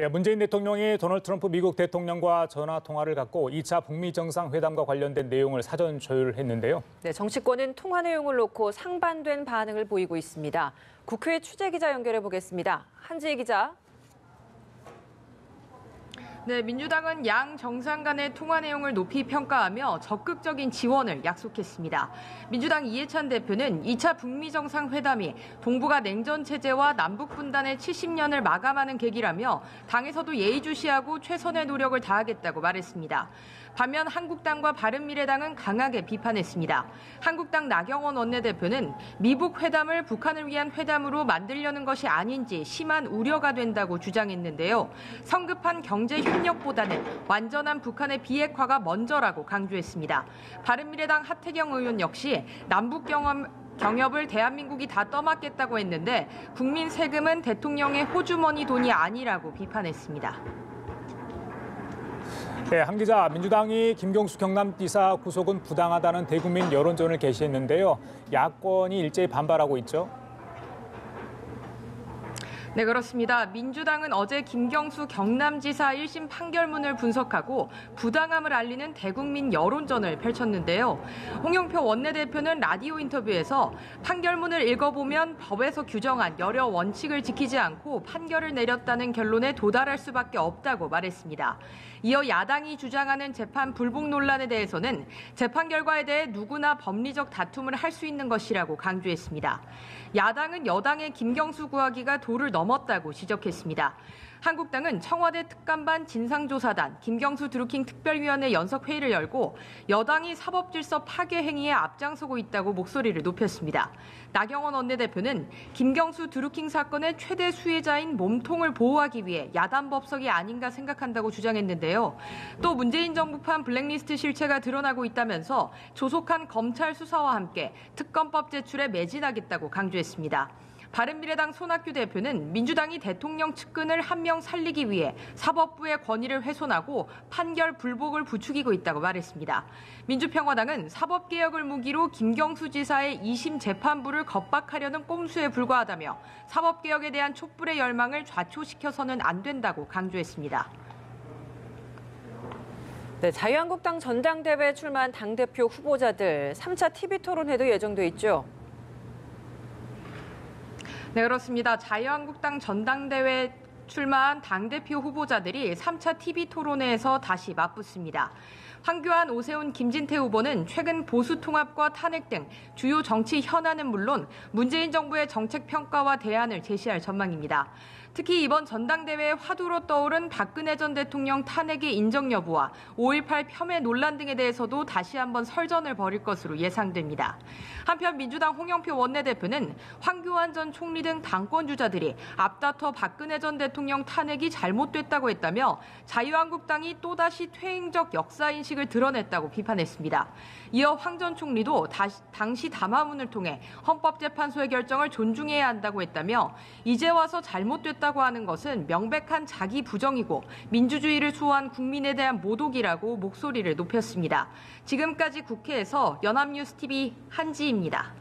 문재인 대통령이 도널드 트럼프 미국 대통령과 전화 통화를 갖고 2차 북미 정상회담과 관련된 내용을 사전 조율했는데요. 네, 정치권은 통화 내용을 놓고 상반된 반응을 보이고 있습니다. 국회 취재 기자 연결해 보겠습니다. 한지혜 기자. 네, 민주당은 양 정상 간의 통화 내용을 높이 평가하며 적극적인 지원을 약속했습니다. 민주당 이해찬 대표는 2차 북미 정상회담이 동북아 냉전 체제와 남북 분단의 70년을 마감하는 계기라며 당에서도 예의주시하고 최선의 노력을 다하겠다고 말했습니다. 반면 한국당과 바른미래당은 강하게 비판했습니다. 한국당 나경원 원내대표는 미북 회담을 북한을 위한 회담으로 만들려는 것이 아닌지 심한 우려가 된다고 주장했는데요. 성급한 경제 협력보다는 완전한 북한의 비핵화가 먼저라고 강조했습니다. 바른미래당 하태경 의원 역시 남북 경협을 대한민국이 다 떠맡겠다고 했는데 국민 세금은 대통령의 호주머니 돈이 아니라고 비판했습니다. 네, 한 기자, 민주당이 김경수 경남지사 구속은 부당하다는 대국민 여론전을 게시했는데요. 야권이 일제히 반발하고 있죠. 네, 그렇습니다. 민주당은 어제 김경수 경남지사 1심 판결문을 분석하고 부당함을 알리는 대국민 여론전을 펼쳤는데요. 홍영표 원내대표는 라디오 인터뷰에서 판결문을 읽어보면 법에서 규정한 여러 원칙을 지키지 않고 판결을 내렸다는 결론에 도달할 수밖에 없다고 말했습니다. 이어 야당이 주장하는 재판 불복 논란에 대해서는 재판 결과에 대해 누구나 법리적 다툼을 할 수 있는 것이라고 강조했습니다. 야당은 여당의 김경수 구하기가 도를 넘었다고 지적했습니다. 한국당은 청와대 특감반 진상조사단, 김경수 드루킹 특별위원회 연석회의를 열고 여당이 사법질서 파괴 행위에 앞장서고 있다고 목소리를 높였습니다. 나경원 원내대표는 김경수 드루킹 사건의 최대 수혜자인 몸통을 보호하기 위해 야단 법석이 아닌가 생각한다고 주장했는데요. 또 문재인 정부판 블랙리스트 실체가 드러나고 있다면서 조속한 검찰 수사와 함께 특검법 제출에 매진하겠다고 강조했습니다. 바른미래당 손학규 대표는 민주당이 대통령 측근을 한 명 살리기 위해 사법부의 권위를 훼손하고 판결 불복을 부추기고 있다고 말했습니다. 민주평화당은 사법개혁을 무기로 김경수 지사의 2심 재판부를 겁박하려는 꼼수에 불과하다며 사법개혁에 대한 촛불의 열망을 좌초시켜서는 안 된다고 강조했습니다. 네, 자유한국당 전당대회에 출마한 당대표 후보자들 3차 TV토론회도 예정돼 있죠. 네, 그렇습니다. 자유한국당 전당대회 출마한 당대표 후보자들이 3차 TV토론회에서 다시 맞붙습니다. 황교안, 오세훈, 김진태 후보는 최근 보수통합과 탄핵 등 주요 정치 현안은 물론 문재인 정부의 정책 평가와 대안을 제시할 전망입니다. 특히 이번 전당대회에 화두로 떠오른 박근혜 전 대통령 탄핵의 인정 여부와 5.18 폄훼 논란 등에 대해서도 다시 한번 설전을 벌일 것으로 예상됩니다. 한편 민주당 홍영표 원내대표는 황교안 전 총리 등 당권 주자들이 앞다퉈 박근혜 전 대통령 탄핵이 잘못됐다고 했다며 자유한국당이 또다시 퇴행적 역사인식을 드러냈다고 비판했습니다. 이어 황 전 총리도 당시 담화문을 통해 헌법재판소의 결정을 존중해야 한다고 했다며 이제 와서 잘못됐다고 하는 것은 명백한 자기 부정이고 민주주의를 수호한 국민에 대한 모독이라고 목소리를 높였습니다. 지금까지 국회에서 연합뉴스TV 한지입니다.